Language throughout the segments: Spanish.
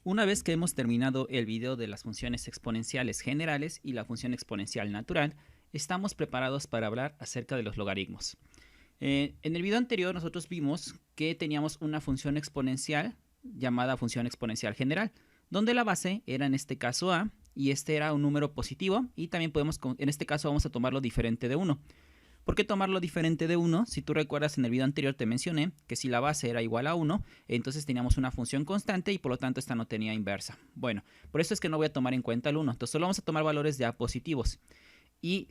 Una vez que hemos terminado el video de las funciones exponenciales generales y la función exponencial natural, estamos preparados para hablar acerca de los logaritmos. En el video anterior nosotros vimos que teníamos una función exponencial llamada función exponencial general, donde la base era en este caso a y este era un número positivo y también podemos, en este caso vamos a tomarlo diferente de 1. ¿Por qué tomarlo diferente de 1? Si tú recuerdas, en el video anterior te mencioné que si la base era igual a 1, entonces teníamos una función constante y por lo tanto esta no tenía inversa. Bueno, por eso es que no voy a tomar en cuenta el 1. Entonces solo vamos a tomar valores de a positivos. Y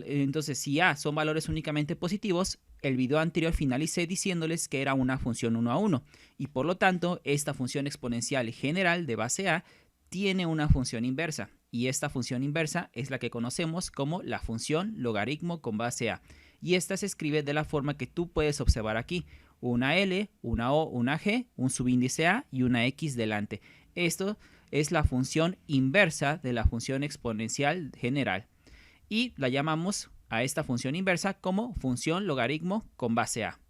entonces si a son valores únicamente positivos, el video anterior finalicé diciéndoles que era una función 1 a 1. Y por lo tanto, esta función exponencial general de base a tiene una función inversa. Y esta función inversa es la que conocemos como la función logaritmo con base a. Y esta se escribe de la forma que tú puedes observar aquí. Una L, una O, una G, un subíndice A y una X delante. Esto es la función inversa de la función exponencial general. Y la llamamos a esta función inversa como función logaritmo con base a.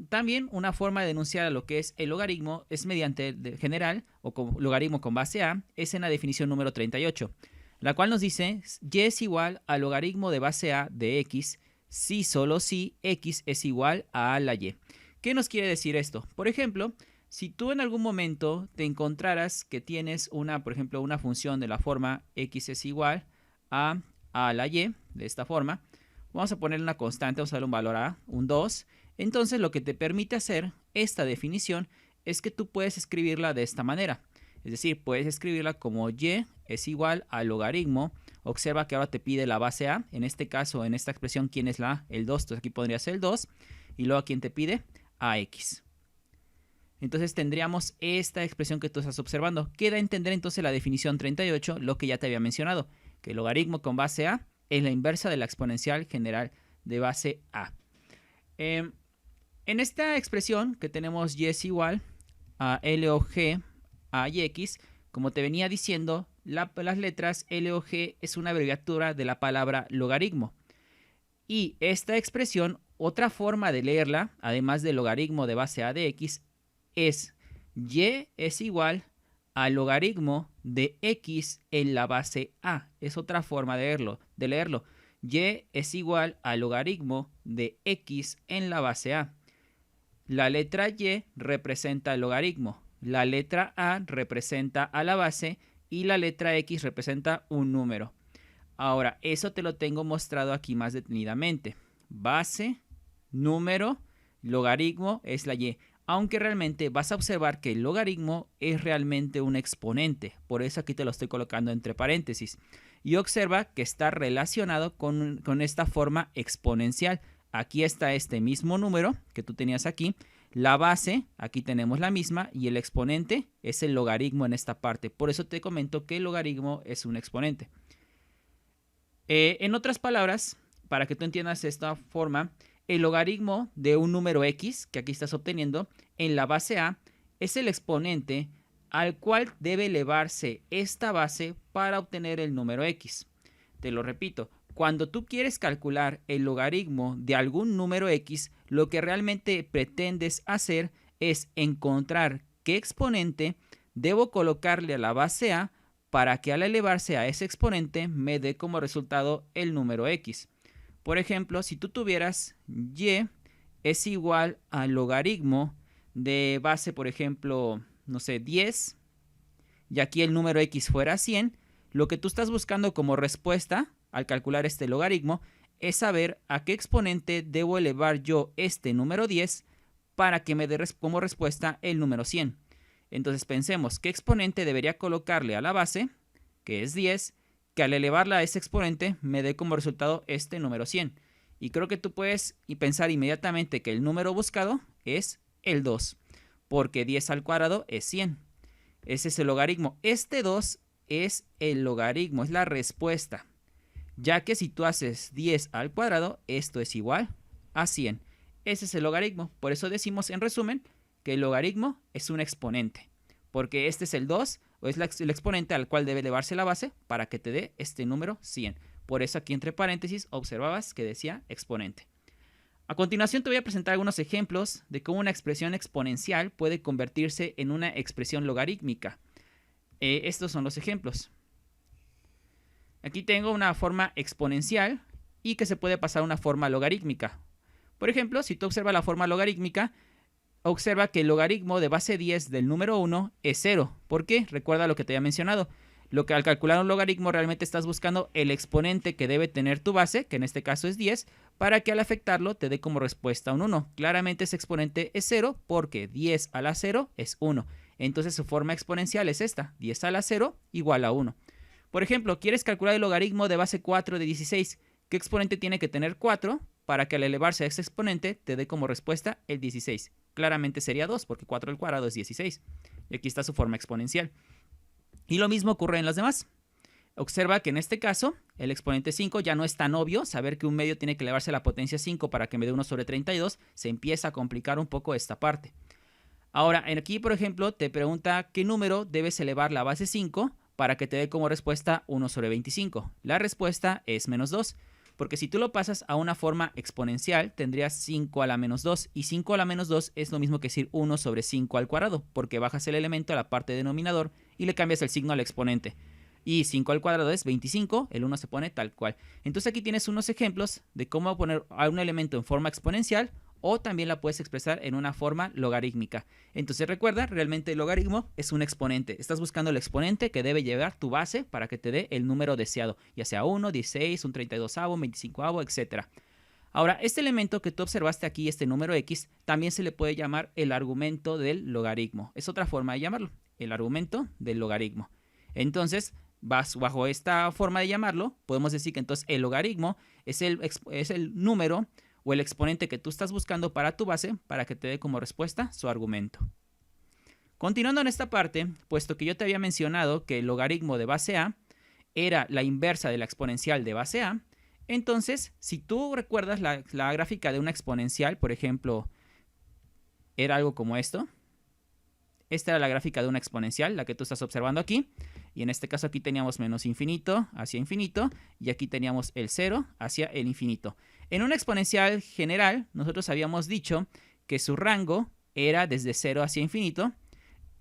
También una forma de denunciar a lo que es el logaritmo es mediante el general o con logaritmo con base a, es en la definición número 38, la cual nos dice y es igual al logaritmo de base a de x si solo si x es igual a la y. ¿Qué nos quiere decir esto? Por ejemplo, si tú en algún momento te encontraras que tienes por ejemplo, una función de la forma x es igual a la y, de esta forma, vamos a ponerle una constante, vamos a darle un valor a, un 2. Entonces lo que te permite hacer esta definición es que tú puedes escribirla de esta manera. Es decir, puedes escribirla como y es igual al logaritmo. Observa que ahora te pide la base a. En este caso, en esta expresión, ¿quién es la a? El 2. Entonces aquí podría ser el 2. Y luego, ¿quién te pide? Ax. Entonces tendríamos esta expresión que tú estás observando. Queda entender entonces la definición 38, lo que ya te había mencionado. Que el logaritmo con base a es la inversa de la exponencial general de base a. En esta expresión que tenemos y es igual a L o G a y x, como te venía diciendo, las letras L o G es una abreviatura de la palabra logaritmo. Y esta expresión, otra forma de leerla, además del logaritmo de base a de x, es y es igual al logaritmo de x en la base a. Es otra forma de leerlo. Y es igual al logaritmo de x en la base a. La letra y representa el logaritmo, la letra a representa a la base y la letra x representa un número. Ahora, eso te lo tengo mostrado aquí más detenidamente. Base, número, logaritmo es la y. Aunque realmente vas a observar que el logaritmo es realmente un exponente. Por eso aquí te lo estoy colocando entre paréntesis. Y observa que está relacionado con esta forma exponencial. Aquí está este mismo número que tú tenías aquí. La base, aquí tenemos la misma. Y el exponente es el logaritmo en esta parte. Por eso te comento que el logaritmo es un exponente. En otras palabras, para que tú entiendas esta forma, el logaritmo de un número x, que aquí estás obteniendo, en la base a, es el exponente al cual debe elevarse esta base para obtener el número x. Te lo repito, cuando tú quieres calcular el logaritmo de algún número x, lo que realmente pretendes hacer es encontrar qué exponente debo colocarle a la base a para que al elevarse a ese exponente me dé como resultado el número x. Por ejemplo, si tú tuvieras y es igual al logaritmo de base, por ejemplo, no sé, 10, y aquí el número x fuera 100, lo que tú estás buscando como respuesta al calcular este logaritmo es saber a qué exponente debo elevar yo este número 10 para que me dé como respuesta el número 100. Entonces pensemos, ¿qué exponente debería colocarle a la base, que es 10, que al elevarla a ese exponente me dé como resultado este número 100? Y creo que tú puedes pensar inmediatamente que el número buscado es el 2, porque 10 al cuadrado es 100. Ese es el logaritmo. Este 2 es el logaritmo, es la respuesta. Ya que si tú haces 10 al cuadrado, esto es igual a 100. Ese es el logaritmo. Por eso decimos en resumen que el logaritmo es un exponente. Porque este es el 2, o es el exponente al cual debe elevarse la base para que te dé este número 100. Por eso aquí entre paréntesis observabas que decía exponente. A continuación te voy a presentar algunos ejemplos de cómo una expresión exponencial puede convertirse en una expresión logarítmica. Estos son los ejemplos. Aquí tengo una forma exponencial y que se puede pasar a una forma logarítmica. Por ejemplo, si tú observas la forma logarítmica, observa que el logaritmo de base 10 del número 1 es 0. ¿Por qué? Recuerda lo que te había mencionado. Al calcular un logaritmo realmente estás buscando el exponente que debe tener tu base, que en este caso es 10, para que al afectarlo te dé como respuesta un 1. Claramente ese exponente es 0 porque 10 a la 0 es 1. Entonces su forma exponencial es esta, 10 a la 0 igual a 1. Por ejemplo, quieres calcular el logaritmo de base 4 de 16. ¿Qué exponente tiene que tener 4 para que al elevarse a ese exponente te dé como respuesta el 16? Claramente sería 2 porque 4 al cuadrado es 16. Y aquí está su forma exponencial. Y lo mismo ocurre en las demás. Observa que en este caso el exponente 5 ya no es tan obvio. Saber que un medio tiene que elevarse a la potencia 5 para que me dé 1 sobre 32 se empieza a complicar un poco esta parte. Ahora, aquí por ejemplo te pregunta qué número debes elevar la base 5 para que te dé como respuesta 1 sobre 25. La respuesta es menos 2. Porque si tú lo pasas a una forma exponencial, tendrías 5 a la menos 2. Y 5 a la menos 2 es lo mismo que decir 1 sobre 5 al cuadrado, porque bajas el elemento a la parte denominador y le cambias el signo al exponente. Y 5 al cuadrado es 25, el 1 se pone tal cual. Entonces aquí tienes unos ejemplos de cómo poner a un elemento en forma exponencial o también la puedes expresar en una forma logarítmica. Entonces recuerda, realmente el logaritmo es un exponente. Estás buscando el exponente que debe llevar tu base para que te dé el número deseado, ya sea 1, 16, un 32avo, 25avo, etc. Ahora, este elemento que tú observaste aquí, este número x, también se le puede llamar el argumento del logaritmo. Es otra forma de llamarlo, el argumento del logaritmo. Entonces, bajo esta forma de llamarlo, podemos decir que entonces el logaritmo es el número o el exponente que tú estás buscando para tu base para que te dé como respuesta su argumento. Continuando en esta parte, puesto que yo te había mencionado que el logaritmo de base a era la inversa de la exponencial de base a, entonces si tú recuerdas la gráfica de una exponencial, por ejemplo, era algo como esto. Esta era la gráfica de una exponencial, la que tú estás observando aquí. Y en este caso aquí teníamos menos infinito hacia infinito. Y aquí teníamos el 0 hacia el infinito. En una exponencial general, nosotros habíamos dicho que su rango era desde 0 hacia infinito.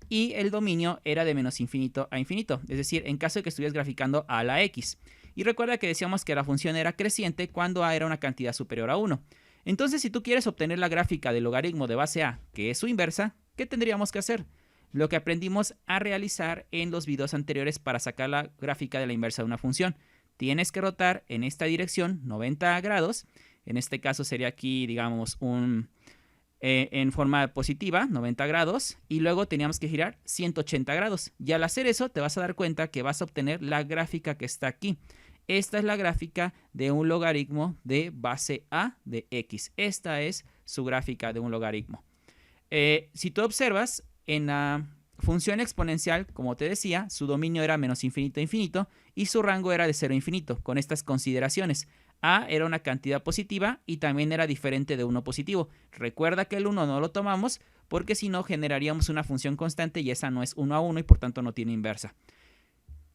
Y el dominio era de menos infinito a infinito. Es decir, en caso de que estuvieras graficando a la x. Y recuerda que decíamos que la función era creciente cuando a era una cantidad superior a 1. Entonces, si tú quieres obtener la gráfica del logaritmo de base a, que es su inversa, ¿qué tendríamos que hacer? Lo que aprendimos a realizar en los videos anteriores para sacar la gráfica de la inversa de una función. Tienes que rotar en esta dirección 90 grados. En este caso sería aquí, digamos, en forma positiva, 90 grados. Y luego teníamos que girar 180 grados. Y al hacer eso te vas a dar cuenta que vas a obtener la gráfica que está aquí. Esta es la gráfica de un logaritmo de base a de x. Esta es su gráfica de un logaritmo. Si tú observas, en la función exponencial, como te decía, su dominio era menos infinito a infinito y su rango era de 0 a infinito, con estas consideraciones. A era una cantidad positiva y también era diferente de 1 positivo. Recuerda que el 1 no lo tomamos porque si no generaríamos una función constante y esa no es 1 a 1 y por tanto no tiene inversa.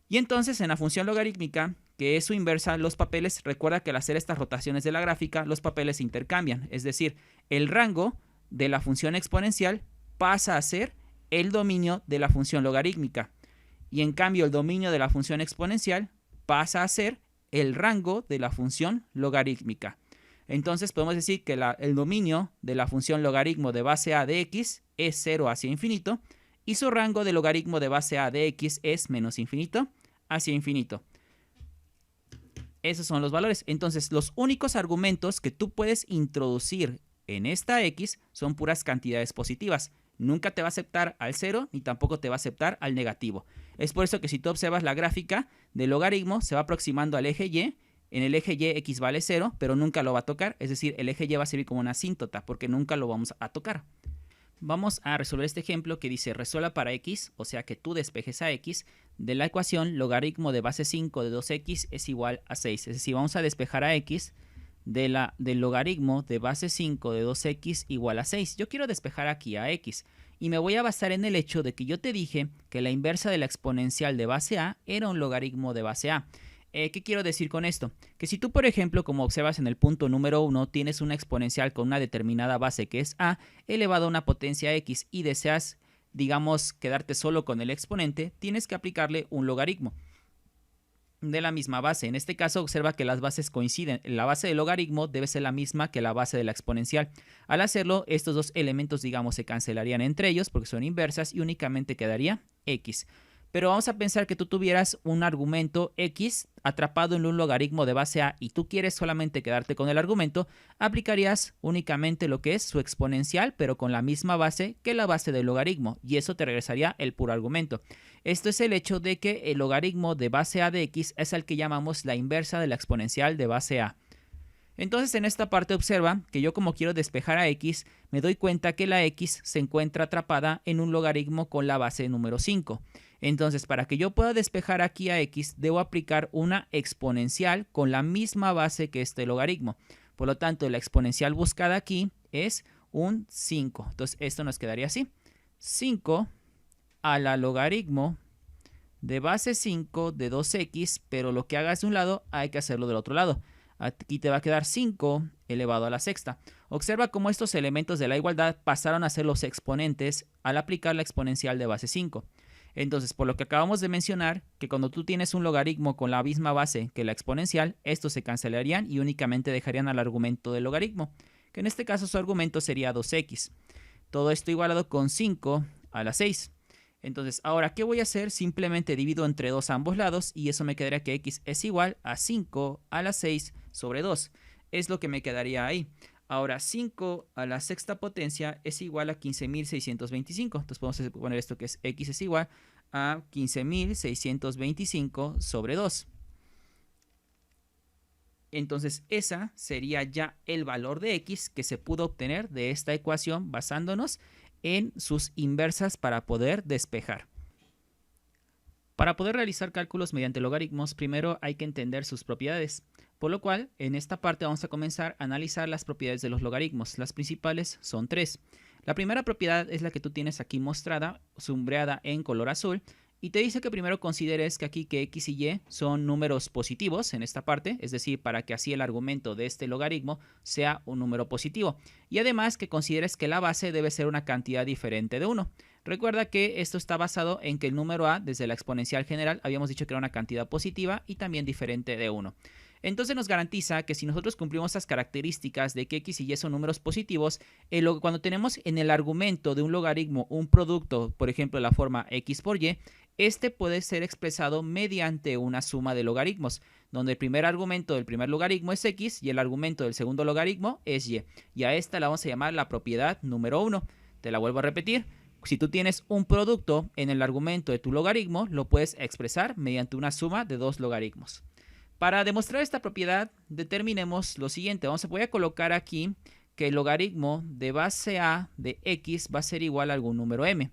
Y entonces en la función logarítmica, que es su inversa, los papeles, recuerda que al hacer estas rotaciones de la gráfica, los papeles se intercambian. Es decir, el rango de la función exponencial pasa a ser el dominio de la función logarítmica. Y en cambio el dominio de la función exponencial pasa a ser el rango de la función logarítmica. Entonces podemos decir que el dominio de la función logaritmo de base a de x es 0 hacia infinito y su rango de logaritmo de base a de x es menos infinito hacia infinito. Esos son los valores. Entonces los únicos argumentos que tú puedes introducir en esta x son puras cantidades positivas. Nunca te va a aceptar al 0 ni tampoco te va a aceptar al negativo. Es por eso que si tú observas la gráfica del logaritmo se va aproximando al eje y. En el eje y x vale 0, pero nunca lo va a tocar. Es decir, el eje y va a servir como una asíntota porque nunca lo vamos a tocar. Vamos a resolver este ejemplo que dice resuelva para x, o sea que tú despejes a x, de la ecuación logaritmo de base 5 de 2x es igual a 6. Es decir, vamos a despejar a x del logaritmo de base 5 de 2x igual a 6. Yo quiero despejar aquí a x y me voy a basar en el hecho de que yo te dije que la inversa de la exponencial de base a era un logaritmo de base a. ¿Qué quiero decir con esto? Que si tú, por ejemplo, como observas en el punto número 1, tienes una exponencial con una determinada base que es a elevado a una potencia x y deseas, digamos, quedarte solo con el exponente, tienes que aplicarle un logaritmo de la misma base. En este caso, observa que las bases coinciden. La base del logaritmo debe ser la misma que la base de la exponencial. Al hacerlo, estos dos elementos, digamos, se cancelarían entre ellos porque son inversas y únicamente quedaría x. Pero vamos a pensar que tú tuvieras un argumento x atrapado en un logaritmo de base a y tú quieres solamente quedarte con el argumento, aplicarías únicamente lo que es su exponencial, pero con la misma base que la base del logaritmo, y eso te regresaría el puro argumento. Esto es el hecho de que el logaritmo de base a de x es el que llamamos la inversa de la exponencial de base a. Entonces en esta parte observa que yo, como quiero despejar a x, me doy cuenta que la x se encuentra atrapada en un logaritmo con la base número 5. Entonces, para que yo pueda despejar aquí a x, debo aplicar una exponencial con la misma base que este logaritmo. Por lo tanto, la exponencial buscada aquí es un 5. Entonces esto nos quedaría así. 5 a la logaritmo de base 5 de 2x, pero lo que hagas de un lado hay que hacerlo del otro lado. Aquí te va a quedar 5 elevado a la sexta. Observa cómo estos elementos de la igualdad pasaron a ser los exponentes al aplicar la exponencial de base 5. Entonces, por lo que acabamos de mencionar, que cuando tú tienes un logaritmo con la misma base que la exponencial, estos se cancelarían y únicamente dejarían al argumento del logaritmo, que en este caso su argumento sería 2x. Todo esto igualado con 5 a la 6. Entonces, ahora, ¿qué voy a hacer? Simplemente divido entre 2 a ambos lados y eso me quedaría que x es igual a 5 a la 6 sobre 2. Es lo que me quedaría ahí. Ahora, 5 a la sexta potencia es igual a 15.625. Entonces, podemos poner esto que es x es igual a 15.625 sobre 2. Entonces, esa sería ya el valor de x que se pudo obtener de esta ecuación basándonos en sus inversas para poder despejar. Para poder realizar cálculos mediante logaritmos, primero hay que entender sus propiedades, por lo cual en esta parte vamos a comenzar a analizar las propiedades de los logaritmos. Las principales son 3. La primera propiedad es la que tú tienes aquí mostrada, sombreada en color azul, y te dice que primero consideres que aquí que x y y son números positivos en esta parte, es decir, para que así el argumento de este logaritmo sea un número positivo. Y además que consideres que la base debe ser una cantidad diferente de 1. Recuerda que esto está basado en que el número a, desde la exponencial general, habíamos dicho que era una cantidad positiva y también diferente de 1. Entonces nos garantiza que si nosotros cumplimos esas características de que x y y son números positivos, cuando tenemos en el argumento de un logaritmo un producto, por ejemplo, la forma x por y, este puede ser expresado mediante una suma de logaritmos, donde el primer argumento del primer logaritmo es x y el argumento del segundo logaritmo es y. Y a esta la vamos a llamar la propiedad número 1. Te la vuelvo a repetir. Si tú tienes un producto en el argumento de tu logaritmo, lo puedes expresar mediante una suma de dos logaritmos. Para demostrar esta propiedad, determinemos lo siguiente. Voy a colocar aquí que el logaritmo de base a de x va a ser igual a algún número m.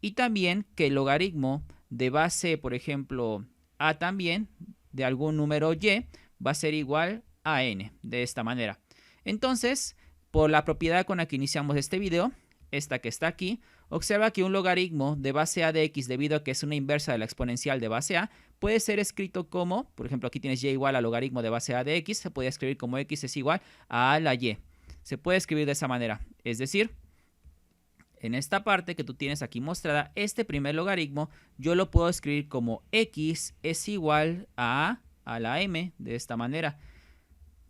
Y también que el logaritmo de base, por ejemplo, a también de algún número y va a ser igual a n, de esta manera. Entonces, por la propiedad con la que iniciamos este video, esta que está aquí, observa que un logaritmo de base a de x, debido a que es una inversa de la exponencial de base a, puede ser escrito como, por ejemplo, aquí tienes y igual al logaritmo de base a de x, se puede escribir como x es igual a la y. Se puede escribir de esa manera, es decir, en esta parte que tú tienes aquí mostrada, este primer logaritmo yo lo puedo escribir como x es igual a la m, de esta manera.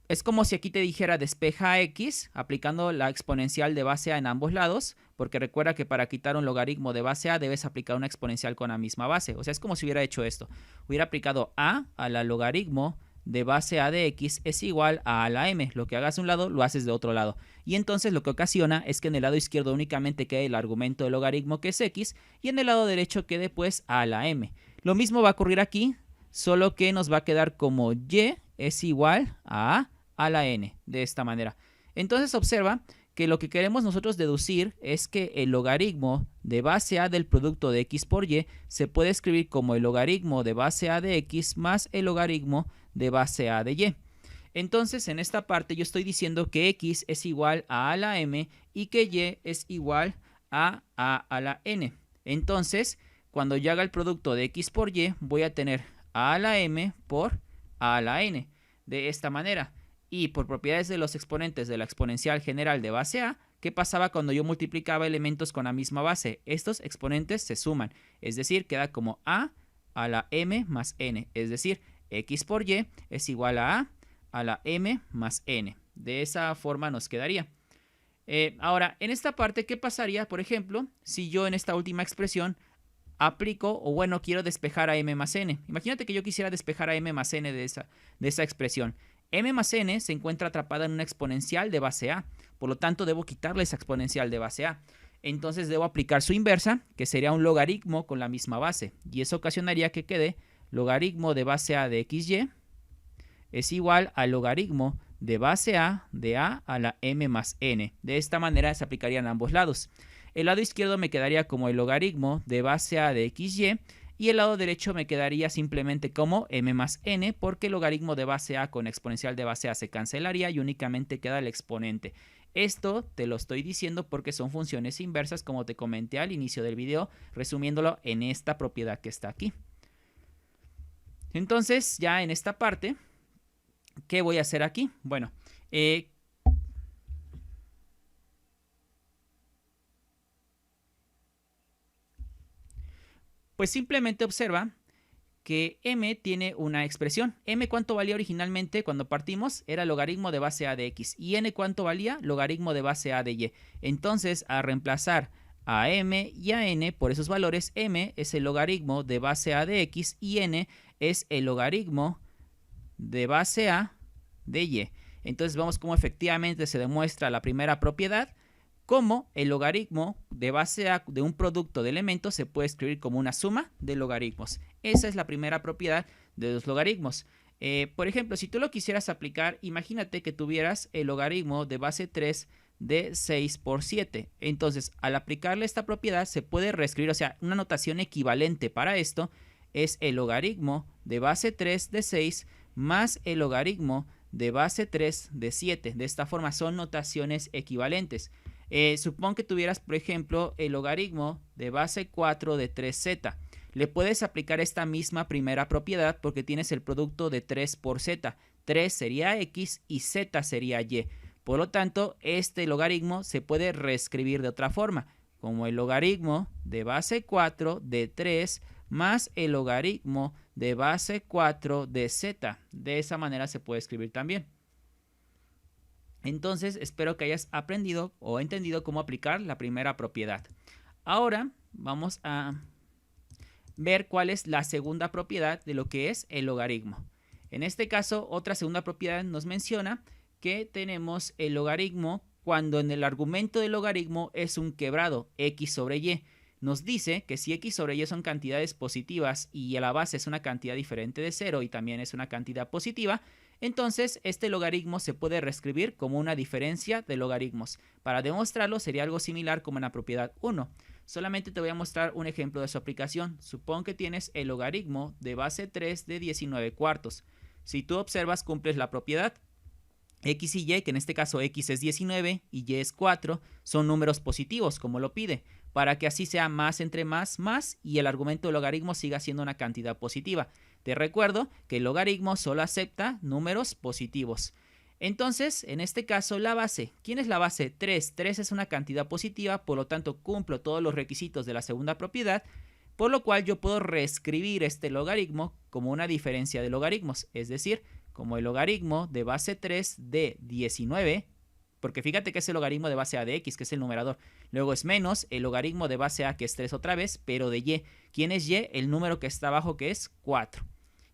Es como si aquí te dijera despeja a x aplicando la exponencial de base a en ambos lados, porque recuerda que para quitar un logaritmo de base a debes aplicar una exponencial con la misma base. O sea, es como si hubiera hecho esto. Hubiera aplicado a la logaritmo de base a de x es igual a la m. Lo que hagas de un lado lo haces de otro lado. Y entonces lo que ocasiona es que en el lado izquierdo únicamente quede el argumento del logaritmo que es x y en el lado derecho quede pues a la m. Lo mismo va a ocurrir aquí, solo que nos va a quedar como y es igual a la n, de esta manera. Entonces observa que lo que queremos nosotros deducir es que el logaritmo de base a del producto de x por y se puede escribir como el logaritmo de base a de x más el logaritmo de base a de y. Entonces en esta parte yo estoy diciendo que x es igual a la m y que y es igual a la n. Entonces cuando yo haga el producto de x por y voy a tener a la m por a la n, de esta manera. Y por propiedades de los exponentes de la exponencial general de base a, ¿qué pasaba cuando yo multiplicaba elementos con la misma base? Estos exponentes se suman, es decir, queda como a la m más n, es decir, x por y es igual a la m más n. De esa forma nos quedaría. Ahora, en esta parte, ¿qué pasaría, por ejemplo, si yo en esta última expresión aplico, o bueno, quiero despejar a m más n? Imagínate que yo quisiera despejar a m más n de esa expresión. M más n se encuentra atrapada en una exponencial de base a, por lo tanto debo quitarle esa exponencial de base a. Entonces debo aplicar su inversa, que sería un logaritmo con la misma base, y eso ocasionaría que quede logaritmo de base a de xy es igual al logaritmo de base a de a la m más n. De esta manera se aplicarían a ambos lados. El lado izquierdo me quedaría como el logaritmo de base a de xy, y el lado derecho me quedaría simplemente como m más n, porque el logaritmo de base a con exponencial de base a se cancelaría y únicamente queda el exponente. Esto te lo estoy diciendo porque son funciones inversas, como te comenté al inicio del video, resumiéndolo en esta propiedad que está aquí. Entonces, ya en esta parte, ¿qué voy a hacer aquí? Bueno, pues simplemente observa que m tiene una expresión. M, ¿cuánto valía originalmente cuando partimos? Era logaritmo de base a de x. ¿Y n cuánto valía? Logaritmo de base a de y. Entonces, al reemplazar a m y a n por esos valores, m es el logaritmo de base a de x y n es el logaritmo de base a de y. Entonces, vemos cómo efectivamente se demuestra la primera propiedad, cómo el logaritmo de base a de un producto de elementos se puede escribir como una suma de logaritmos. Esa es la primera propiedad de los logaritmos. Por ejemplo, si tú lo quisieras aplicar, imagínate que tuvieras el logaritmo de base 3 de 6 por 7. Entonces, al aplicarle esta propiedad se puede reescribir, o sea, una notación equivalente para esto es el logaritmo de base 3 de 6 más el logaritmo de base 3 de 7. De esta forma son notaciones equivalentes. Supón que tuvieras, por ejemplo, el logaritmo de base 4 de 3z. Le puedes aplicar esta misma primera propiedad porque tienes el producto de 3 por z. 3 sería x y z sería y. Por lo tanto, este logaritmo se puede reescribir de otra forma, como el logaritmo de base 4 de 3 más el logaritmo de base 4 de z. De esa manera se puede escribir también. Entonces, espero que hayas aprendido o entendido cómo aplicar la primera propiedad. Ahora vamos a ver cuál es la segunda propiedad de lo que es el logaritmo. En este caso, otra segunda propiedad nos menciona que tenemos el logaritmo cuando en el argumento del logaritmo es un quebrado, x sobre y. Nos dice que si x sobre y son cantidades positivas y a la base es una cantidad diferente de 0 y también es una cantidad positiva, entonces este logaritmo se puede reescribir como una diferencia de logaritmos. Para demostrarlo sería algo similar como en la propiedad 1. Solamente te voy a mostrar un ejemplo de su aplicación. Supón que tienes el logaritmo de base 3 de 19 cuartos. Si tú observas, cumples la propiedad. X y y, que en este caso x es 19 y y es 4, son números positivos, como lo pide, para que así sea más entre más, y el argumento del logaritmo siga siendo una cantidad positiva. Te recuerdo que el logaritmo solo acepta números positivos. Entonces, en este caso, la base. ¿Quién es la base? 3. 3 es una cantidad positiva, por lo tanto, cumplo todos los requisitos de la segunda propiedad, por lo cual yo puedo reescribir este logaritmo como una diferencia de logaritmos, es decir, como el logaritmo de base 3 de 19, porque fíjate que es el logaritmo de base a de x, que es el numerador. Luego es menos el logaritmo de base a, que es 3 otra vez, pero de y. ¿Quién es y? El número que está abajo, que es 4.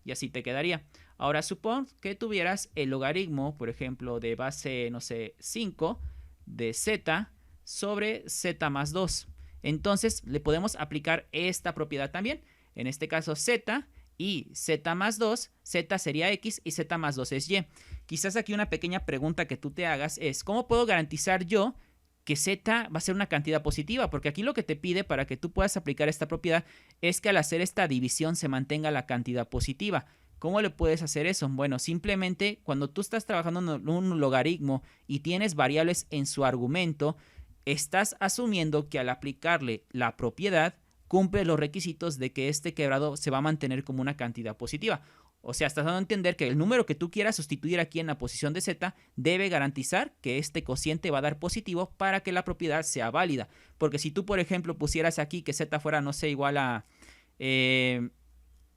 Y así te quedaría. Ahora supón que tuvieras el logaritmo, por ejemplo, de base, no sé, 5 de z sobre z más 2. Entonces le podemos aplicar esta propiedad también. En este caso z y z más 2, z sería x y z más 2 es y. Quizás aquí una pequeña pregunta que tú te hagas es, ¿cómo puedo garantizar yo que z va a ser una cantidad positiva? Porque aquí lo que te pide para que tú puedas aplicar esta propiedad es que al hacer esta división se mantenga la cantidad positiva. ¿Cómo le puedes hacer eso? Bueno, simplemente cuando tú estás trabajando en un logaritmo y tienes variables en su argumento, estás asumiendo que al aplicarle la propiedad cumple los requisitos de que este quebrado se va a mantener como una cantidad positiva. O sea, estás dando a entender que el número que tú quieras sustituir aquí en la posición de z debe garantizar que este cociente va a dar positivo para que la propiedad sea válida. Porque si tú, por ejemplo, pusieras aquí que z fuera, no sé, igual a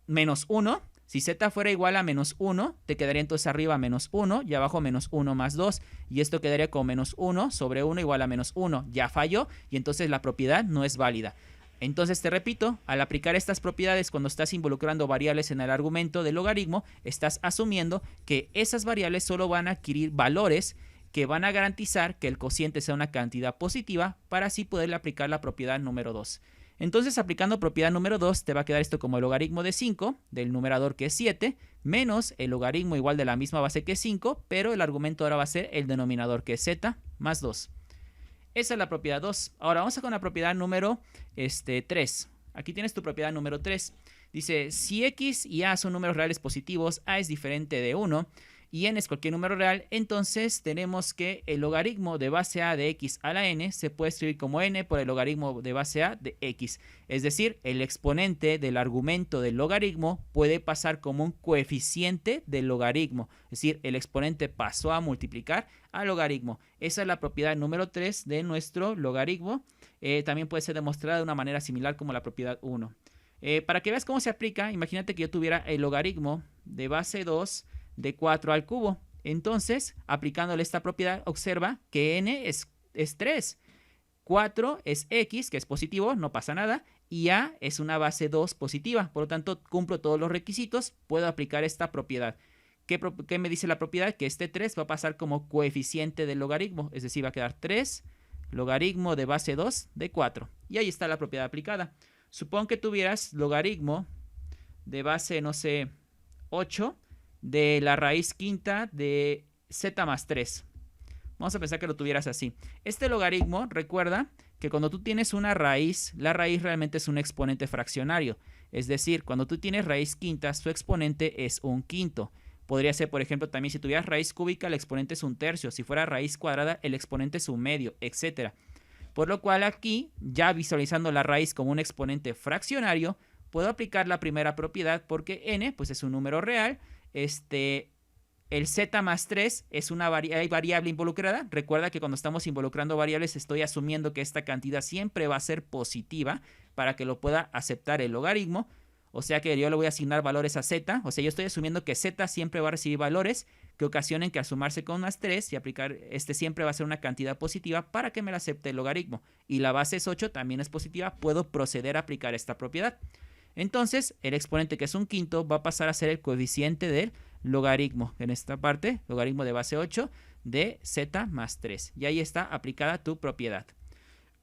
menos 1, si z fuera igual a menos 1, te quedaría entonces arriba menos 1 y abajo menos 1 más 2. Y esto quedaría como menos 1 sobre 1 igual a menos 1. Ya falló y entonces la propiedad no es válida. Entonces te repito, al aplicar estas propiedades cuando estás involucrando variables en el argumento del logaritmo, estás asumiendo que esas variables solo van a adquirir valores que van a garantizar que el cociente sea una cantidad positiva para así poderle aplicar la propiedad número 2. Entonces, aplicando propiedad número 2, te va a quedar esto como el logaritmo de 5, del numerador que es 7, menos el logaritmo igual de la misma base que es 5, pero el argumento ahora va a ser el denominador que es z más 2. Esa es la propiedad 2. Ahora vamos a con la propiedad número 3. Aquí tienes tu propiedad número 3. Dice, si x y a son números reales positivos, a es diferente de 1 y n es cualquier número real, entonces tenemos que el logaritmo de base a de x a la n se puede escribir como n por el logaritmo de base a de x. Es decir, el exponente del argumento del logaritmo puede pasar como un coeficiente del logaritmo. Es decir, el exponente pasó a multiplicar al logaritmo. Esa es la propiedad número 3 de nuestro logaritmo. También puede ser demostrada de una manera similar como la propiedad 1. Para que veas cómo se aplica, imagínate que yo tuviera el logaritmo de base 2 de 4 al cubo. Entonces, aplicándole esta propiedad, observa que n es 3. 4 es x, que es positivo, no pasa nada. Y a es una base 2 positiva. Por lo tanto, cumplo todos los requisitos, puedo aplicar esta propiedad. ¿Qué me dice la propiedad? Que este 3 va a pasar como coeficiente del logaritmo. Es decir, va a quedar 3 logaritmo de base 2 de 4. Y ahí está la propiedad aplicada. Supón que tuvieras logaritmo de base, no sé, 8 de la raíz quinta de z más 3. Vamos a pensar que lo tuvieras así. Este logaritmo, recuerda que cuando tú tienes una raíz, la raíz realmente es un exponente fraccionario. Es decir, cuando tú tienes raíz quinta, su exponente es un quinto. Podría ser, por ejemplo, también si tuvieras raíz cúbica, el exponente es un tercio. Si fuera raíz cuadrada, el exponente es un medio, etc. Por lo cual aquí, ya visualizando la raíz como un exponente fraccionario, puedo aplicar la primera propiedad porque n pues es un número real. El z más 3 es una variable involucrada. Recuerda que cuando estamos involucrando variables estoy asumiendo que esta cantidad siempre va a ser positiva para que lo pueda aceptar el logaritmo. O sea que yo le voy a asignar valores a z. O sea, yo estoy asumiendo que z siempre va a recibir valores que ocasionen que al sumarse con más 3 y aplicar siempre va a ser una cantidad positiva para que me la acepte el logaritmo. Y la base es 8, también es positiva. Puedo proceder a aplicar esta propiedad. Entonces, el exponente que es un quinto va a pasar a ser el coeficiente del logaritmo. En esta parte, logaritmo de base 8 de z más 3. Y ahí está aplicada tu propiedad.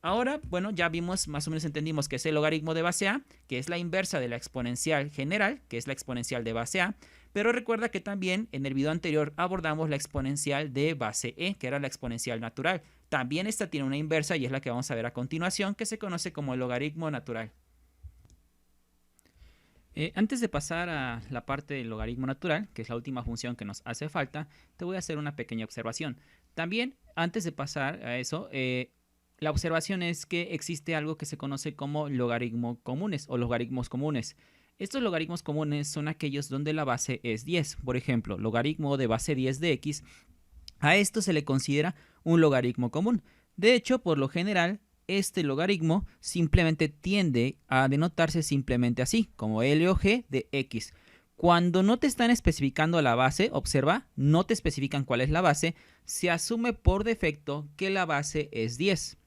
Ahora, bueno, ya vimos, más o menos entendimos que es el logaritmo de base a, que es la inversa de la exponencial general, que es la exponencial de base a. Pero recuerda que también en el video anterior abordamos la exponencial de base e, que era la exponencial natural. También esta tiene una inversa y es la que vamos a ver a continuación, que se conoce como el logaritmo natural. Antes de pasar a la parte del logaritmo natural, que es la última función que nos hace falta, te voy a hacer una pequeña observación. También, antes de pasar a eso, la observación es que existe algo que se conoce como logaritmos comunes o logaritmos comunes. Estos logaritmos comunes son aquellos donde la base es 10. Por ejemplo, logaritmo de base 10 de x, a esto se le considera un logaritmo común. De hecho, por lo general, este logaritmo simplemente tiende a denotarse simplemente así, como L o G de X. Cuando no te están especificando la base, observa, no te especifican cuál es la base, se asume por defecto que la base es 10.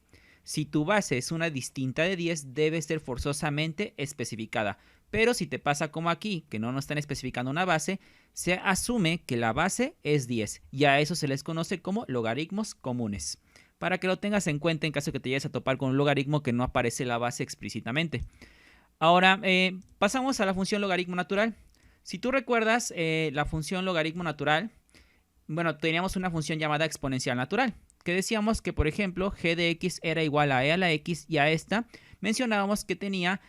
Si tu base es una distinta de 10, debe ser forzosamente especificada. Pero si te pasa como aquí, que no nos están especificando una base, se asume que la base es 10 y a eso se les conoce como logaritmos comunes. Para que lo tengas en cuenta en caso de que te llegues a topar con un logaritmo que no aparece la base explícitamente. Ahora, pasamos a la función logaritmo natural. Si tú recuerdas la función logaritmo natural, bueno, teníamos una función llamada exponencial natural, que decíamos que, por ejemplo, g de x era igual a e a la x y a esta mencionábamos que tenía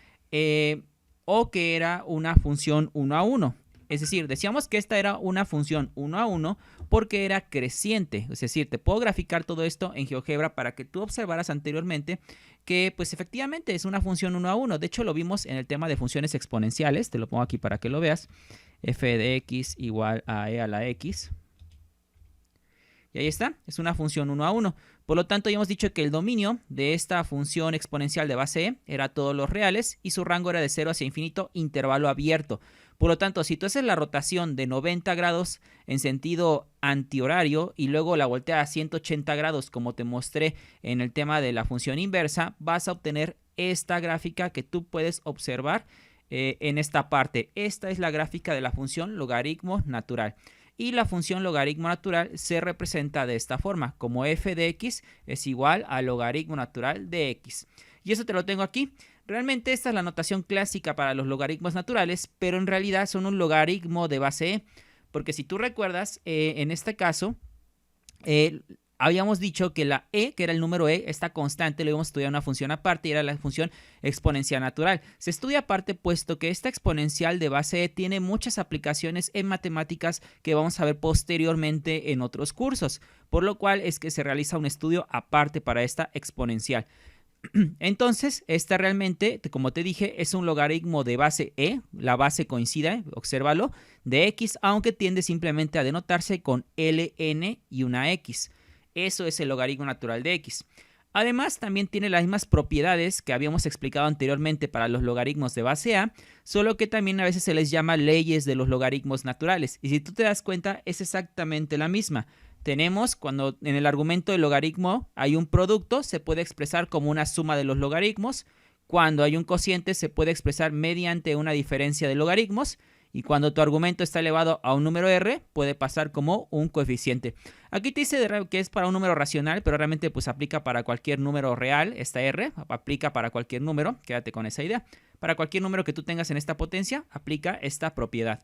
o que era una función 1 a 1. Es decir, decíamos que esta era una función 1 a 1 porque era creciente. Es decir, te puedo graficar todo esto en GeoGebra para que tú observaras anteriormente que pues efectivamente es una función 1 a 1. De hecho lo vimos en el tema de funciones exponenciales, te lo pongo aquí para que lo veas. F de x igual a e a la x. Y ahí está, es una función 1 a 1. Por lo tanto, ya hemos dicho que el dominio de esta función exponencial de base e era todos los reales y su rango era de 0 hacia infinito, intervalo abierto. Por lo tanto, si tú haces la rotación de 90 grados en sentido antihorario y luego la volteas a 180 grados como te mostré en el tema de la función inversa, vas a obtener esta gráfica que tú puedes observar en esta parte. Esta es la gráfica de la función logaritmo natural. Y la función logaritmo natural se representa de esta forma, como f de x es igual al logaritmo natural de x. Y eso te lo tengo aquí. Realmente esta es la notación clásica para los logaritmos naturales, pero en realidad son un logaritmo de base e, porque si tú recuerdas, en este caso, habíamos dicho que la e, que era el número e, esta constante, lo íbamos a estudiar una función aparte y era la función exponencial natural. Se estudia aparte puesto que esta exponencial de base e tiene muchas aplicaciones en matemáticas que vamos a ver posteriormente en otros cursos, por lo cual es que se realiza un estudio aparte para esta exponencial. Entonces, esta realmente, como te dije, es un logaritmo de base e, la base coincide, obsérvalo, de x, aunque tiende simplemente a denotarse con ln y una x. Eso es el logaritmo natural de x. Además, también tiene las mismas propiedades que habíamos explicado anteriormente para los logaritmos de base a, solo que también a veces se les llama leyes de los logaritmos naturales. Y si tú te das cuenta, es exactamente la misma. Tenemos, cuando en el argumento del logaritmo hay un producto, se puede expresar como una suma de los logaritmos. Cuando hay un cociente, se puede expresar mediante una diferencia de logaritmos. Y cuando tu argumento está elevado a un número r, puede pasar como un coeficiente. Aquí te dice que es para un número racional, pero realmente pues aplica para cualquier número real. Esta r aplica para cualquier número, quédate con esa idea. Para cualquier número que tú tengas en esta potencia, aplica esta propiedad.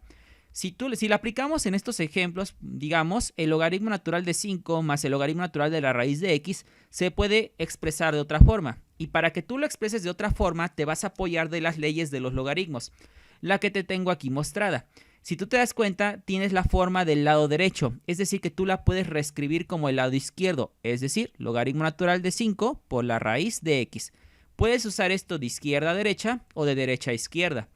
Si la aplicamos en estos ejemplos, digamos, el logaritmo natural de 5 más el logaritmo natural de la raíz de x se puede expresar de otra forma. Y para que tú lo expreses de otra forma, te vas a apoyar de las leyes de los logaritmos, la que te tengo aquí mostrada. Si tú te das cuenta, tienes la forma del lado derecho, es decir, que tú la puedes reescribir como el lado izquierdo, es decir, logaritmo natural de 5 por la raíz de x. Puedes usar esto de izquierda a derecha o de derecha a izquierda.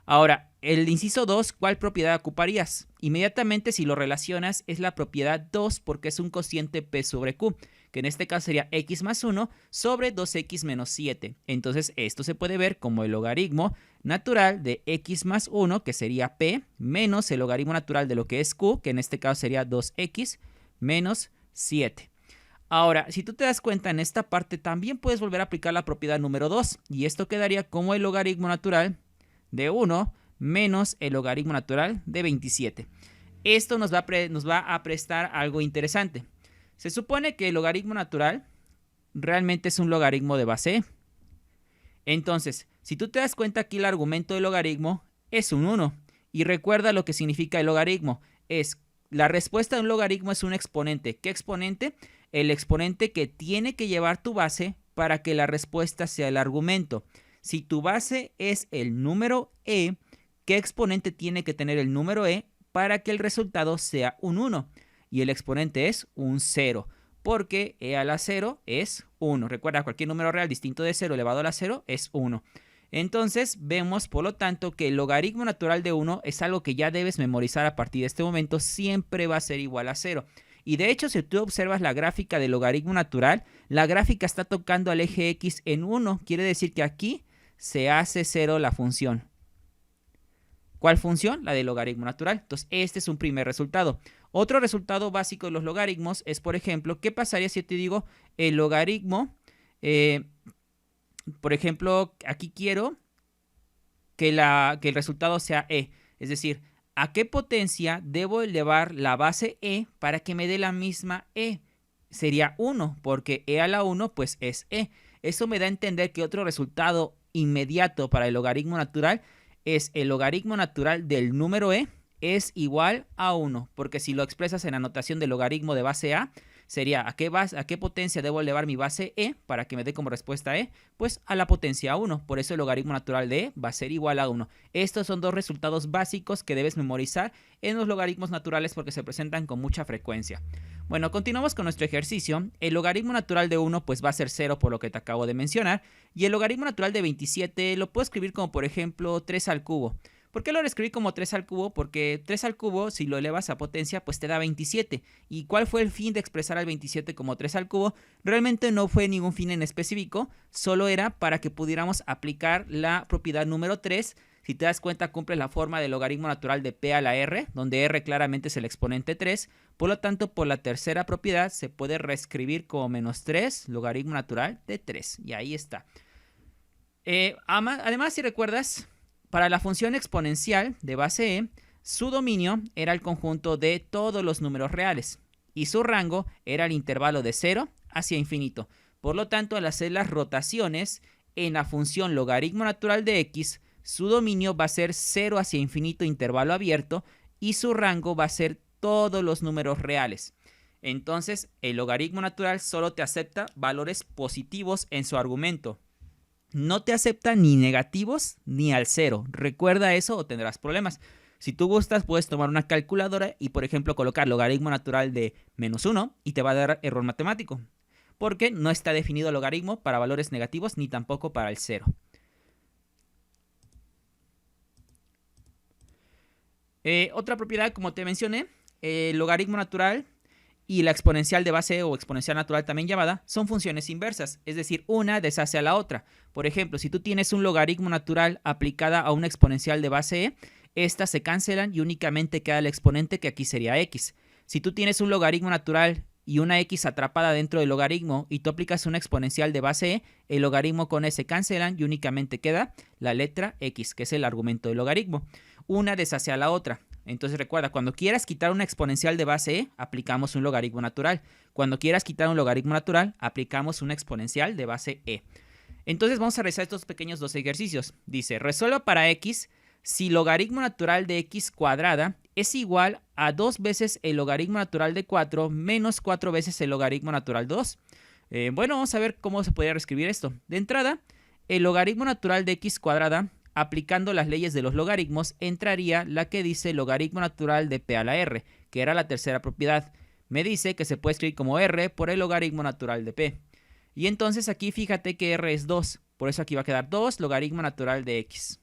Ahora, el inciso 2, ¿cuál propiedad ocuparías? Inmediatamente si lo relacionas es la propiedad 2 porque es un cociente p sobre q, que en este caso sería x más 1 sobre 2x menos 7. Entonces esto se puede ver como el logaritmo natural de x más 1, que sería p, menos el logaritmo natural de lo que es q, que en este caso sería 2x menos 7. Ahora, si tú te das cuenta en esta parte también puedes volver a aplicar la propiedad número 2 y esto quedaría como el logaritmo natural de 1 menos el logaritmo natural de 27. Esto nos va a prestar algo interesante. Se supone que el logaritmo natural realmente es un logaritmo de base e. Entonces, si tú te das cuenta aquí el argumento del logaritmo es un 1. Y recuerda lo que significa el logaritmo. La respuesta de un logaritmo es un exponente. ¿Qué exponente? El exponente que tiene que llevar tu base para que la respuesta sea el argumento. Si tu base es el número e, ¿qué exponente tiene que tener el número e para que el resultado sea un 1? Y el exponente es un 0, porque e a la 0 es 1. Recuerda, cualquier número real distinto de 0 elevado a la 0 es 1. Entonces vemos, por lo tanto, que el logaritmo natural de 1 es algo que ya debes memorizar a partir de este momento. Siempre va a ser igual a 0. Y de hecho, si tú observas la gráfica del logaritmo natural, la gráfica está tocando al eje x en 1. Quiere decir que aquí se hace 0 la función. ¿Cuál función? La del logaritmo natural. Entonces, este es un primer resultado. Otro resultado básico de los logaritmos es, por ejemplo, ¿qué pasaría si te digo el logaritmo? Por ejemplo, aquí quiero que el resultado sea e. Es decir, ¿a qué potencia debo elevar la base e para que me dé la misma e? Sería 1, porque e a la 1 pues es e. Eso me da a entender que otro resultado inmediato para el logaritmo natural es el logaritmo natural del número e es igual a 1, porque si lo expresas en la notación del logaritmo de base a, sería ¿a qué potencia debo elevar mi base e para que me dé como respuesta e? Pues a la potencia 1, por eso el logaritmo natural de e va a ser igual a 1. Estos son dos resultados básicos que debes memorizar en los logaritmos naturales porque se presentan con mucha frecuencia. Bueno, continuamos con nuestro ejercicio. El logaritmo natural de 1 pues va a ser 0 por lo que te acabo de mencionar. Y el logaritmo natural de 27 lo puedo escribir como por ejemplo 3 al cubo. ¿Por qué lo escribí como 3 al cubo? Porque 3 al cubo, si lo elevas a potencia, pues te da 27. ¿Y cuál fue el fin de expresar al 27 como 3 al cubo? Realmente no fue ningún fin en específico, solo era para que pudiéramos aplicar la propiedad número 3. Si te das cuenta, cumple la forma del logaritmo natural de p a la r, donde r claramente es el exponente 3. Por lo tanto, por la tercera propiedad se puede reescribir como menos 3, logaritmo natural de 3. Y ahí está. Además, si recuerdas, para la función exponencial de base e, su dominio era el conjunto de todos los números reales. Y su rango era el intervalo de 0 hacia infinito. Por lo tanto, al hacer las rotaciones en la función logaritmo natural de x, su dominio va a ser 0 hacia infinito intervalo abierto y su rango va a ser todos los números reales. Entonces, el logaritmo natural solo te acepta valores positivos en su argumento. No te acepta ni negativos ni al 0. Recuerda eso o tendrás problemas. Si tú gustas, puedes tomar una calculadora y, por ejemplo, colocar logaritmo natural de menos 1 y te va a dar error matemático. Porque no está definido el logaritmo para valores negativos ni tampoco para el 0. Otra propiedad, como te mencioné, el logaritmo natural y la exponencial de base o exponencial natural también llamada, son funciones inversas, es decir, una deshace a la otra. Por ejemplo, si tú tienes un logaritmo natural aplicada a una exponencial de base e, estas se cancelan y únicamente queda el exponente que aquí sería x. Si tú tienes un logaritmo natural y una x atrapada dentro del logaritmo y tú aplicas una exponencial de base e, el logaritmo con e se cancelan y únicamente queda la letra x, que es el argumento del logaritmo. Una deshace a la otra. Entonces recuerda, cuando quieras quitar una exponencial de base e, aplicamos un logaritmo natural. Cuando quieras quitar un logaritmo natural, aplicamos una exponencial de base e. Entonces vamos a realizar estos pequeños dos ejercicios. Dice, resuelva para x si logaritmo natural de x cuadrada es igual a 2 veces el logaritmo natural de 4 menos 4 veces el logaritmo natural de 2. Bueno, vamos a ver cómo se puede reescribir esto. De entrada, el logaritmo natural de x cuadrada, aplicando las leyes de los logaritmos, entraría la que dice logaritmo natural de p a la r, que era la tercera propiedad. Me dice que se puede escribir como r por el logaritmo natural de p. Y entonces aquí fíjate que r es 2, por eso aquí va a quedar 2 logaritmo natural de x.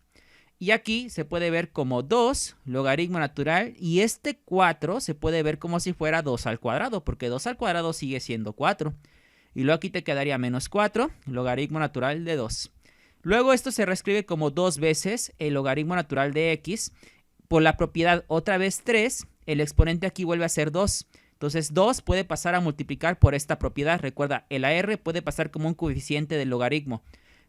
Y aquí se puede ver como 2 logaritmo natural y este 4 se puede ver como si fuera 2 al cuadrado, porque 2 al cuadrado sigue siendo 4. Y luego aquí te quedaría menos 4 logaritmo natural de 2. Luego esto se reescribe como 2 veces el logaritmo natural de x. Por la propiedad otra vez 3, el exponente aquí vuelve a ser 2. Entonces 2 puede pasar a multiplicar por esta propiedad. Recuerda, el AR puede pasar como un coeficiente del logaritmo.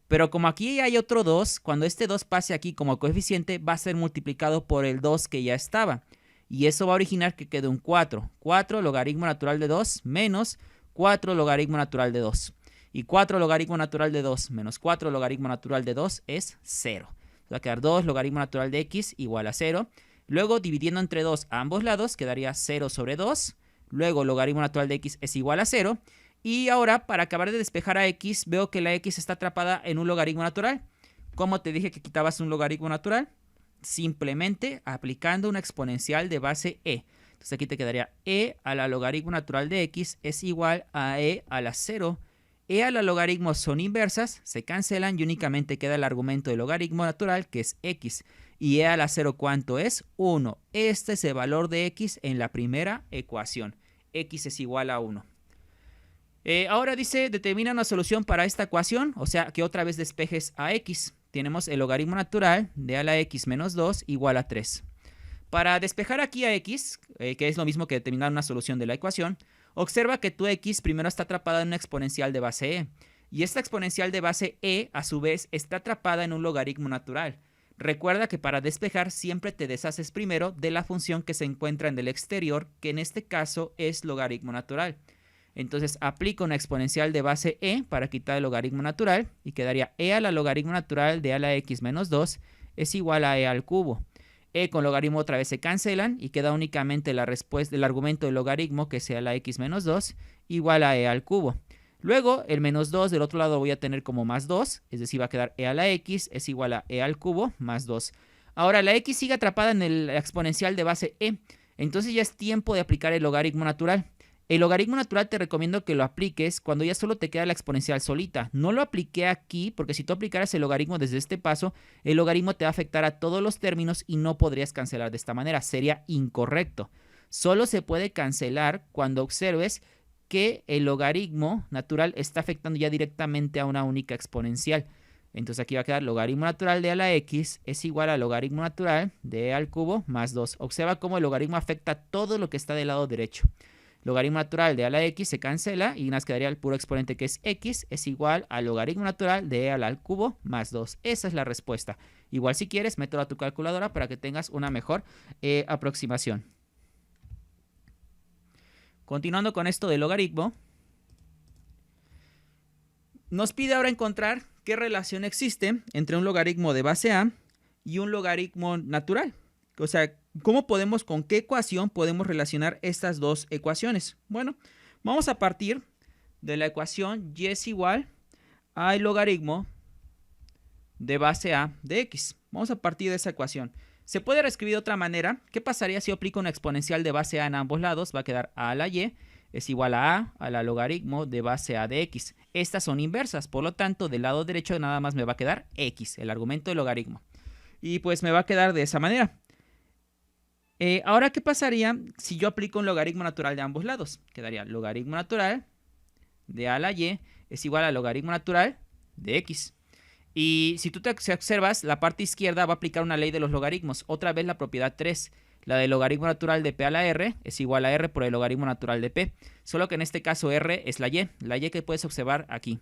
Pero como aquí hay otro 2, cuando este 2 pase aquí como coeficiente, va a ser multiplicado por el 2 que ya estaba. Y eso va a originar que quede un 4. 4 logaritmo natural de 2 menos 4 logaritmo natural de 2. Y 4 logaritmo natural de 2 menos 4 logaritmo natural de 2 es 0. Va a quedar 2 logaritmo natural de x igual a 0. Luego, dividiendo entre 2 a ambos lados, quedaría 0 sobre 2. Luego, logaritmo natural de x es igual a 0. Y ahora, para acabar de despejar a x, veo que la x está atrapada en un logaritmo natural. ¿Cómo te dije que quitabas un logaritmo natural? Simplemente aplicando una exponencial de base e. Entonces aquí te quedaría e a la logaritmo natural de x es igual a e a la 0. E a la logaritmo son inversas, se cancelan y únicamente queda el argumento del logaritmo natural, que es x. Y e a la 0, ¿cuánto es? 1. Este es el valor de x en la primera ecuación. X es igual a 1. Ahora dice, determina una solución para esta ecuación, o sea, que otra vez despejes a x. Tenemos el logaritmo natural de a la x menos 2 igual a 3. Para despejar aquí a x, que es lo mismo que determinar una solución de la ecuación, observa que tu x primero está atrapada en una exponencial de base e. Y esta exponencial de base e, a su vez, está atrapada en un logaritmo natural. Recuerda que para despejar siempre te deshaces primero de la función que se encuentra en el exterior, que en este caso es logaritmo natural. Entonces aplico una exponencial de base e para quitar el logaritmo natural y quedaría e a la logaritmo natural de a la x menos 2 es igual a e al cubo. E con logaritmo otra vez se cancelan y queda únicamente la respuesta del argumento del logaritmo, que sea la x menos 2 igual a e al cubo. Luego el menos 2 del otro lado voy a tener como más 2, es decir, va a quedar e a la x es igual a e al cubo más 2. Ahora la x sigue atrapada en la exponencial de base e, entonces ya es tiempo de aplicar el logaritmo natural. El logaritmo natural te recomiendo que lo apliques cuando ya solo te queda la exponencial solita. No lo apliqué aquí porque si tú aplicaras el logaritmo desde este paso, el logaritmo te va a afectar a todos los términos y no podrías cancelar de esta manera. Sería incorrecto. Solo se puede cancelar cuando observes que el logaritmo natural está afectando ya directamente a una única exponencial. Entonces aquí va a quedar logaritmo natural de a la x es igual a logaritmo natural de e al cubo más 2. Observa cómo el logaritmo afecta todo lo que está del lado derecho. Logaritmo natural de a la x se cancela y nos quedaría el puro exponente que es x es igual a logaritmo natural de e al cubo más 2. Esa es la respuesta. Igual si quieres, mételo a tu calculadora para que tengas una mejor aproximación. Continuando con esto del logaritmo, nos pide ahora encontrar qué relación existe entre un logaritmo de base a y un logaritmo natural. O sea, con qué ecuación podemos relacionar estas dos ecuaciones. Bueno, vamos a partir de la ecuación y es igual al logaritmo de base a de x. Vamos a partir de esa ecuación. Se puede reescribir de otra manera. ¿Qué pasaría si yo aplico una exponencial de base a en ambos lados? Va a quedar a la y es igual a la logaritmo de base a de x. Estas son inversas, por lo tanto, del lado derecho nada más me va a quedar x, el argumento del logaritmo. Y pues me va a quedar de esa manera. Ahora, ¿qué pasaría si yo aplico un logaritmo natural de ambos lados? Quedaría logaritmo natural de a la y es igual a logaritmo natural de x. Y si tú te observas, la parte izquierda va a aplicar una ley de los logaritmos. Otra vez la propiedad 3. La del logaritmo natural de p a la r es igual a r por el logaritmo natural de p. Solo que en este caso r es la y que puedes observar aquí.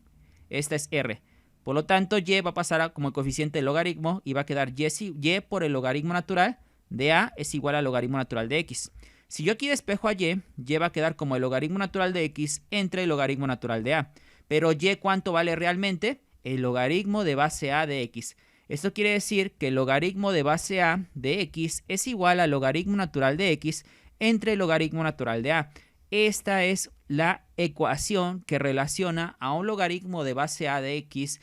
Esta es r. Por lo tanto, y va a pasar como el coeficiente del logaritmo y va a quedar y por el logaritmo natural de a es igual al logaritmo natural de x. Si yo aquí despejo a y va a quedar como el logaritmo natural de x entre el logaritmo natural de a. Pero y, ¿cuánto vale realmente? El logaritmo de base a de x. Esto quiere decir que el logaritmo de base a de x es igual al logaritmo natural de x entre el logaritmo natural de a. Esta es la ecuación que relaciona a un logaritmo de base a de x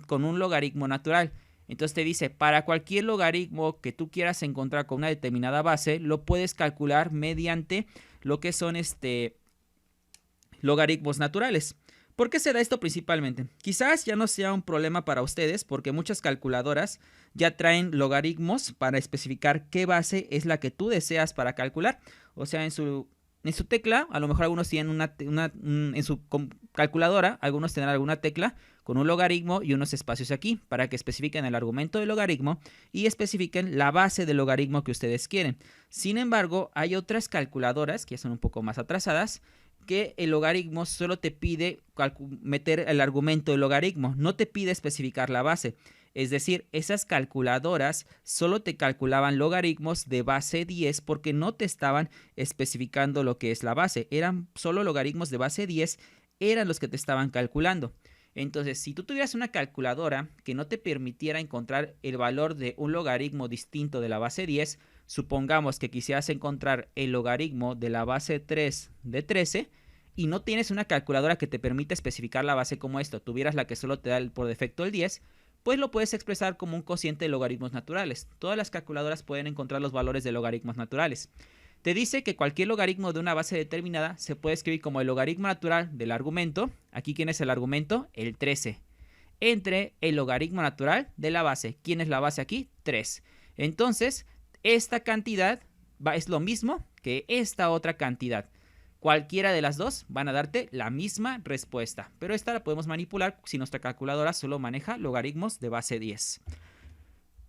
con un logaritmo natural. Entonces te dice, para cualquier logaritmo que tú quieras encontrar con una determinada base, lo puedes calcular mediante lo que son logaritmos naturales. ¿Por qué se da esto principalmente? Quizás ya no sea un problema para ustedes porque muchas calculadoras ya traen logaritmos para especificar qué base es la que tú deseas para calcular. O sea, en su tecla, a lo mejor algunos tienen en su calculadora, algunos tendrán alguna tecla con un logaritmo y unos espacios aquí para que especifiquen el argumento del logaritmo y especifiquen la base del logaritmo que ustedes quieren. Sin embargo, hay otras calculadoras que ya son un poco más atrasadas que el logaritmo solo te pide meter el argumento del logaritmo, no te pide especificar la base. Es decir, esas calculadoras solo te calculaban logaritmos de base 10 porque no te estaban especificando lo que es la base. Eran solo logaritmos de base 10, eran los que te estaban calculando. Entonces, si tú tuvieras una calculadora que no te permitiera encontrar el valor de un logaritmo distinto de la base 10, supongamos que quisieras encontrar el logaritmo de la base 3 de 13 y no tienes una calculadora que te permita especificar la base como esto, tuvieras la que solo te da por defecto el 10, pues lo puedes expresar como un cociente de logaritmos naturales. Todas las calculadoras pueden encontrar los valores de logaritmos naturales. Te dice que cualquier logaritmo de una base determinada se puede escribir como el logaritmo natural del argumento. Aquí, ¿quién es el argumento? El 13. Entre el logaritmo natural de la base. ¿Quién es la base aquí? 3. Entonces, esta cantidad es lo mismo que esta otra cantidad. Cualquiera de las dos van a darte la misma respuesta. Pero esta la podemos manipular si nuestra calculadora solo maneja logaritmos de base 10.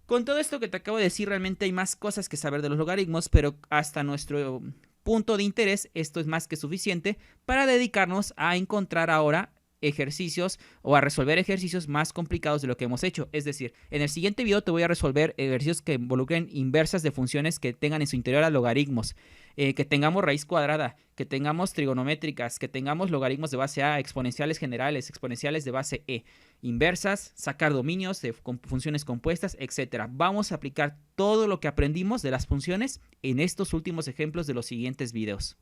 Con todo esto que te acabo de decir, realmente hay más cosas que saber de los logaritmos, pero hasta nuestro punto de interés esto es más que suficiente para dedicarnos a encontrar ahora ejercicios o a resolver ejercicios más complicados de lo que hemos hecho. Es decir, en el siguiente video te voy a resolver ejercicios que involucren inversas de funciones que tengan en su interior a logaritmos, que tengamos raíz cuadrada, que tengamos trigonométricas, que tengamos logaritmos de base A, exponenciales generales, exponenciales de base E, inversas, sacar dominios de funciones compuestas, etc. Vamos a aplicar todo lo que aprendimos de las funciones en estos últimos ejemplos de los siguientes videos.